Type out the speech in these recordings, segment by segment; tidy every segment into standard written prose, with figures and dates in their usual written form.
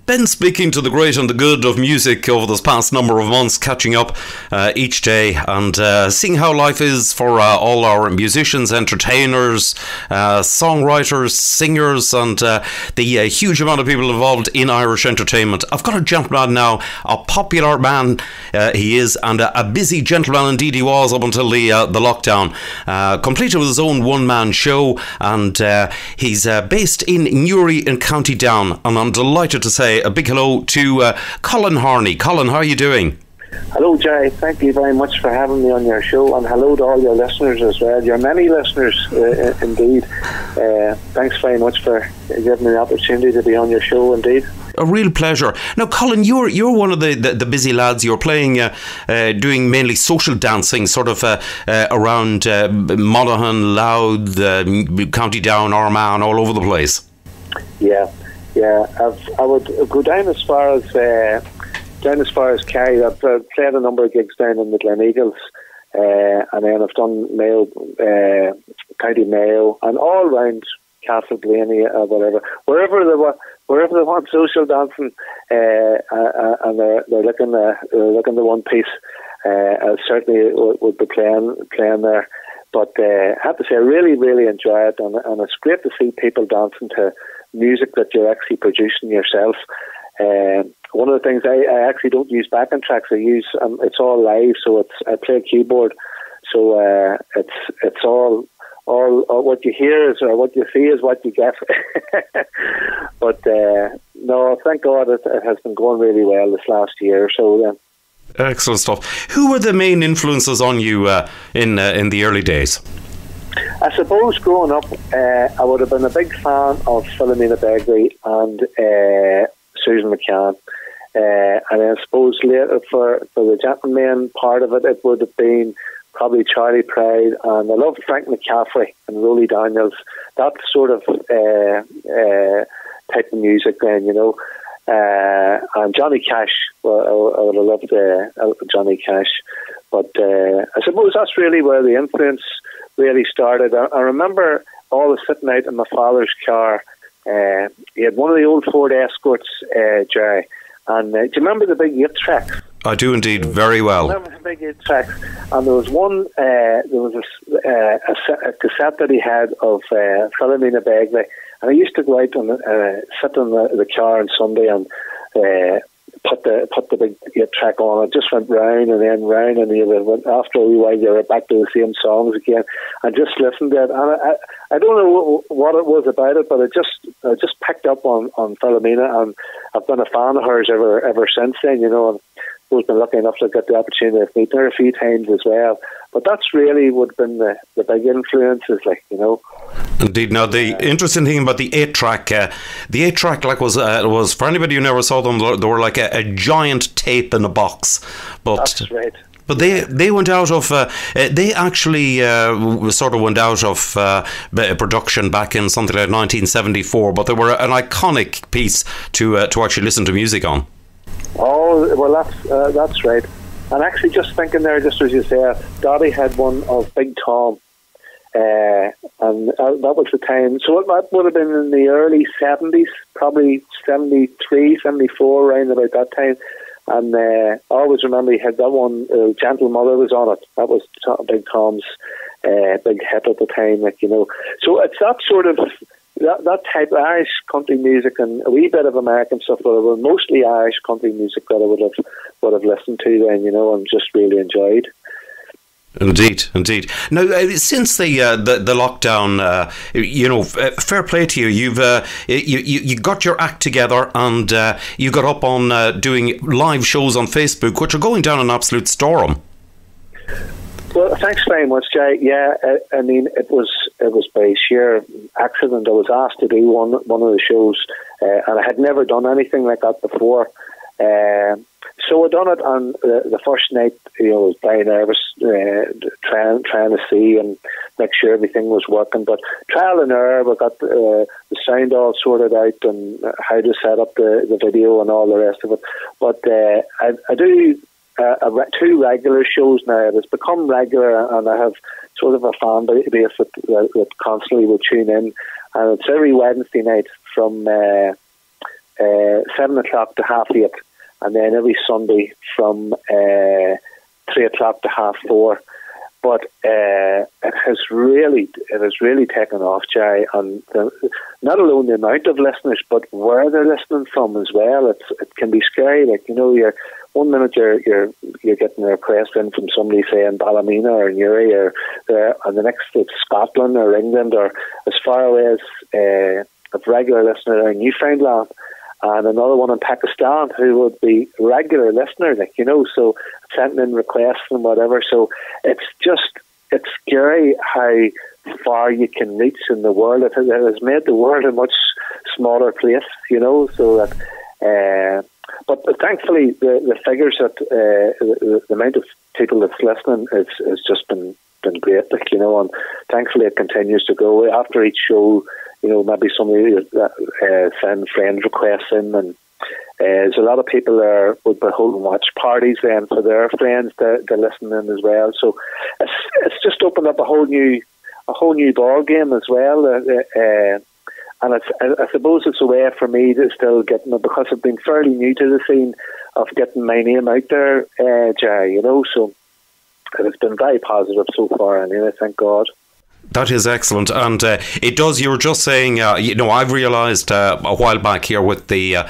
Been speaking to the great and the good of music over this past number of months, catching up each day and seeing how life is for all our musicians, entertainers, songwriters, singers, and the huge amount of people involved in Irish entertainment. I've got a gentleman now, a popular man he is, and a busy gentleman indeed he was up until the lockdown. Completed with his own one-man show, and he's based in Newry in County Down, and I'm delighted to say a big hello to Colin Harney. Colin, how are you doing? Hello, Jay. Thank you very much for having me on your show, and hello to all your listeners as well. Your many listeners, indeed. Thanks very much for giving me the opportunity to be on your show, indeed. A real pleasure. Now, Colin, you're one of the busy lads. You're playing, doing mainly social dancing, sort of around Monaghan, Louth, County Down, Armagh, all over the place. Yeah. I would go down as far as Kerry. I've played a number of gigs down in the Glen Eagles, and then I've done Mayo, County Mayo, and all round Castleblaney or whatever, wherever they want social dancing, and they're looking the one piece. I certainly would be playing there. But I have to say, I really, really enjoy it, and it's great to see people dancing to music that you're actually producing yourself. One of the things, I actually don't use backing tracks. I use it's all live, so I play keyboard, so it's all what you hear is, or what you see is what you get. But no, thank God it has been going really well this last year or so. Then. Excellent stuff. Who were the main influences on you in the early days? I suppose growing up, I would have been a big fan of Philomena Begley and Susan McCann. And I suppose later for the gentleman part of it, it would have been probably Charlie Pride, and I love Frank McCaffrey and Rolly Daniels. That sort of type of music then, you know. And Johnny Cash, well, I would have loved Johnny Cash. But I suppose that's really where the influence really started. I remember always sitting out in my father's car. He had one of the old Ford Escorts, Jerry. And do you remember the big 8-tracks? I do indeed, very well. I remember the big 8-tracks. And there was one, there was a cassette that he had of Philomena Begley. And I used to go out and sit in the car on Sunday and put the big 8-track on. It just went round and then round, and after a wee while you were back to the same songs again, and just listened to it. And I don't know what it was about it, but I just picked up on Philomena, and I've been a fan of hers ever since then, you know. And I've been lucky enough to get the opportunity of meeting her a few times as well. But that's really would have been the big influences, like, you know. Indeed. Now, the interesting thing about the 8-track, like was for anybody who never saw them, they were like a giant tape in a box. But that's right. But they went out of they actually sort of went out of production back in something like 1974. But they were an iconic piece to actually listen to music on. Oh well, that's right. And actually, just thinking there, just as you say, Dottie had one of Big Tom. And that was the time. So that would have been in the early 70s, probably 73, 74, around about that time. And I always remember he had that one, Gentle Mother was on it. That was Big Tom's big hit at the time, like, you know. So it's that sort of, that type of Irish country music and a wee bit of American stuff, but it was mostly Irish country music that I would have listened to then, you know, and just really enjoyed. Indeed. Now, since the lockdown, you know, fair play to you. You've you got your act together, and you got up on doing live shows on Facebook, which are going down an absolute storm. Well, thanks very much, Jay. Yeah, I mean, it was by sheer accident. I was asked to do one of the shows, and I had never done anything like that before. So I done it on the first night. You know, I was very nervous, trying to see and make sure everything was working. But trial and error, we got the sound all sorted out and how to set up the video and all the rest of it. But I do 2 regular shows now. It's become regular, and I have sort of a fan base that constantly will tune in. And it's every Wednesday night from 7 o'clock to 8:30, and then every Sunday from 3 o'clock to 4:30. But it has really taken off, Jay, and not alone the amount of listeners, but where they're listening from as well. It can be scary. Like, you know, you're 1 minute you're getting a request in from somebody saying Ballymena or Newry or there, and the next it's Scotland or England or as far away as a regular listener in Newfoundland, and another one in Pakistan who would be a regular listener, like, you know, so sending in requests and whatever. So it's scary how far you can reach in the world. It has made the world a much smaller place, you know, so that but thankfully the figures that the amount of people that's listening has just been great, like, you know, and thankfully it continues to go. After each show, you know, maybe somebody send friend requests in, and there's a lot of people there would be holding watch parties then for their friends to listen in as well. So it's just opened up a whole new ball game as well. And I suppose it's a way for me to still get, because I've been fairly new to the scene, of getting my name out there, Jay, you know. So it's been very positive so far, anyway, thank God. That is excellent, and it does. You were just saying, you know, I've realised a while back here with the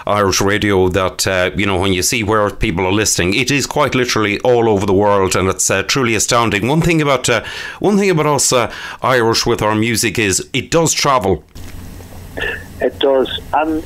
Irish radio that you know, when you see where people are listening, it is quite literally all over the world, and it's truly astounding. One thing about us Irish with our music is it does travel. It does, and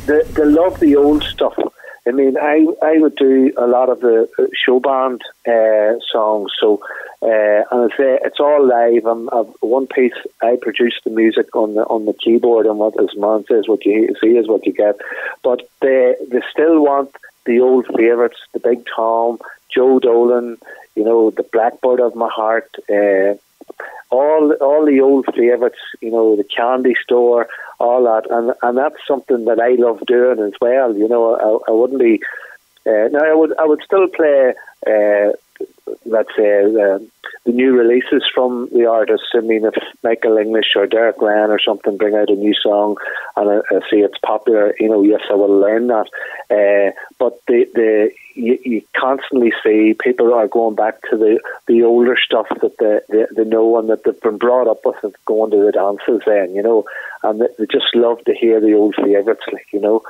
they love the old stuff. I mean, I would do a lot of the show band songs, so and I say it's all live. One piece I produce the music on the keyboard, and what as man says, what you see is what you get. But they still want the old favourites, the Big Tom, Joe Dolan, you know, the Blackbird of My Heart, all the old favourites, you know, the Candy Store, all that, and that's something that I love doing as well. You know, I wouldn't be. Now I would still play. Let's say the new releases from the artists. I mean, if Michael English or Derek Ryan or something bring out a new song and I see it's popular, you know, yes, I will learn that. But you constantly see people are going back to the older stuff that they know and that they've been brought up with, and going to the dances then, you know, and they just love to hear the old favourites, like, you know.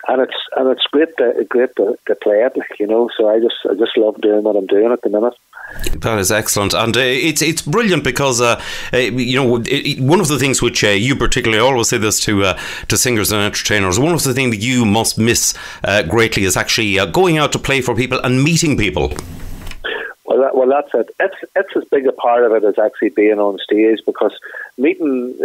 And it's great to play it, like, you know. So I just love doing what I'm doing at the minute. That is excellent, and it's brilliant because you know, one of the things which you particularly always say this to singers and entertainers. One of the things that you must miss greatly is actually going out to play for people and meeting people. Well, that's it. It's as big a part of it as actually being on stage, because meeting,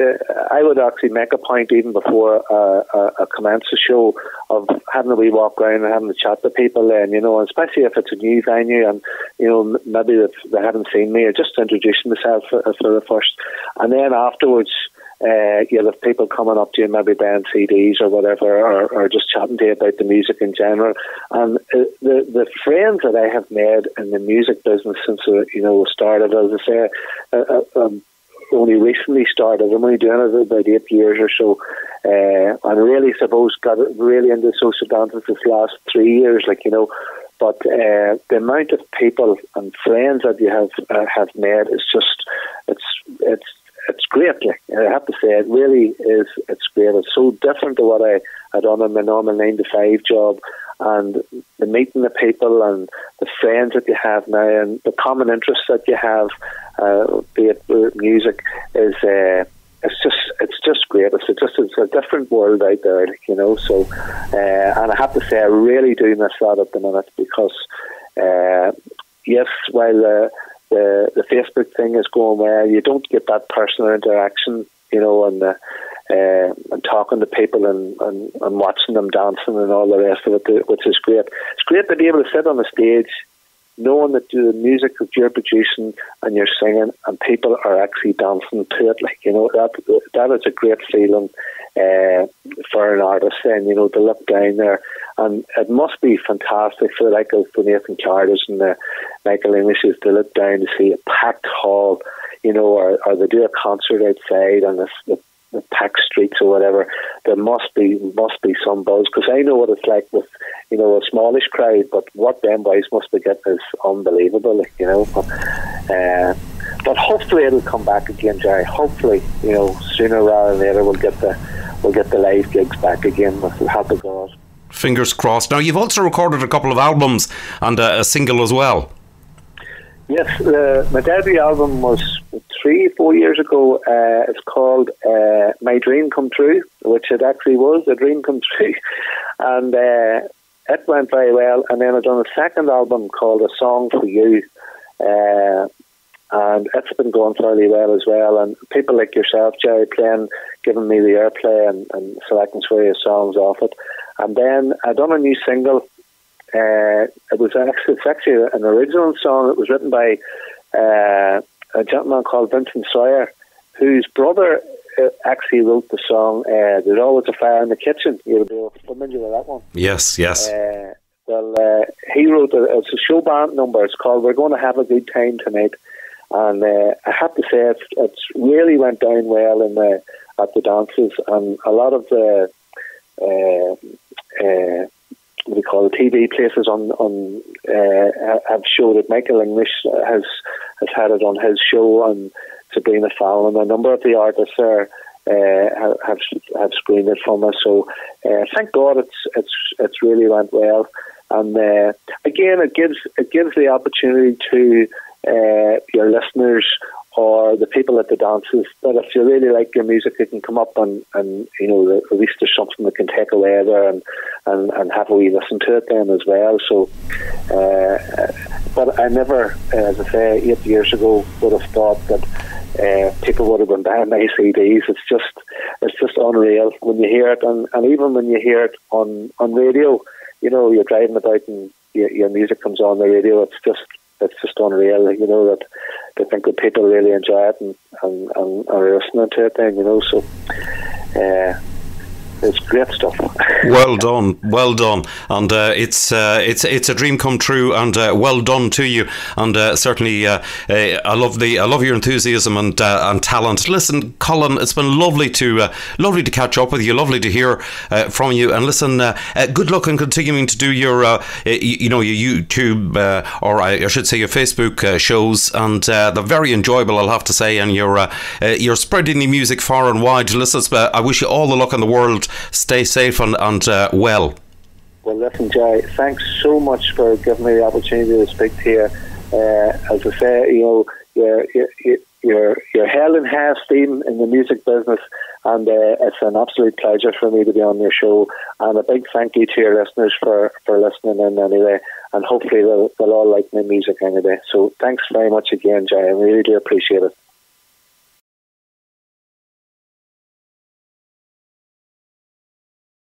I would actually make a point even before I commence a show of having a wee walk around and having a chat to people then, you know, especially if it's a new venue and, you know, maybe they haven't seen me, or just introducing myself for the first. And then afterwards, you'll have people coming up to you, maybe buying CDs or whatever, or just chatting to you about the music in general. And the friends that I have made in the music business since you know, started, as I say, only recently started. I'm only doing it about 8 years or so, and really suppose got really into social dances this last 3 years, like, you know. But the amount of people and friends that you have made is just it's great. Like, I have to say, it really is. It's great. It's so different to what I had done in my normal 9-to-5 job, and the meeting the people and the friends that you have now, and the common interests that you have, be it music, is it's just great. It's a different world out there, like, you know. So, and I have to say, I really do miss that at the minute, because yes, while the Facebook thing is going well, you don't get that personal interaction, you know, and talking to people and watching them dancing and all the rest of it, which is great. It's great to be able to sit on the stage knowing that the music that you're producing and you're singing and people are actually dancing to it, like, you know, that is a great feeling for an artist then, you know, to look down there. And it must be fantastic for, like, the Nathan Carters and the Michael Englishes to look down to see a packed hall, you know, or they do a concert outside and the the packed streets or whatever, there must be some buzz, because I know what it's like with, you know, a smallish crowd, but what them boys must be getting is unbelievable, like, you know. But hopefully it'll come back again, Jerry. Hopefully, you know, sooner rather than later we'll get the live gigs back again with the help of God. Fingers crossed. Now, you've also recorded a couple of albums and a single as well. Yes, my debut album was 3-4 years ago. It's called My Dream Come True, which it actually was a dream come true. And it went very well. And then I've done a second album called A Song for You. And it's been going fairly well as well. And people like yourself, Jerry, giving me the airplay and selecting various songs off it. And then I done a new single. It's actually an original song. It was written by a gentleman called Vincent Sawyer, whose brother actually wrote the song There's Always a Fire in the Kitchen. You'll be familiar with that one? Yes. He wrote it's a show band number. It's called We're Going to Have a Good Time Tonight. And I have to say it's really went down well at the dances, and a lot of the what do you call it, TV places have showed it. Michael English has had it on his show, and Sabrina Fallon, a number of the artists there have screened it from us. So thank God it's really went well. And again, it gives the opportunity to your listeners or the people at the dances that if you really like your music, you can come up and you know, at least there's something that can take away there and have a wee listen to it then as well. So but I never, as I say, 8 years ago would have thought that people would have been buying my CDs. It's just unreal when you hear it, and even when you hear it on radio, you know, you're driving about and your music comes on the radio. It's just unreal, you know, that they think that people really enjoy it and are listening to it then, you know. So it's great stuff. Well done, and it's a dream come true, and well done to you. And certainly, I love your enthusiasm and talent. Listen, Colin, it's been lovely to catch up with you. Lovely to hear from you. And listen, good luck in continuing to do your your YouTube or I should say your Facebook shows, and they're very enjoyable, I'll have to say. And you're spreading the music far and wide. Listen, I wish you all the luck in the world. Stay safe and well. Well, listen, Jay, thanks so much for giving me the opportunity to speak to you. As I say, you know, you're held in high esteem in the music business, and it's an absolute pleasure for me to be on your show. And a big thank you to your listeners for listening in anyway. And hopefully they'll all like my music anyway. So thanks very much again, Jay. I really do appreciate it.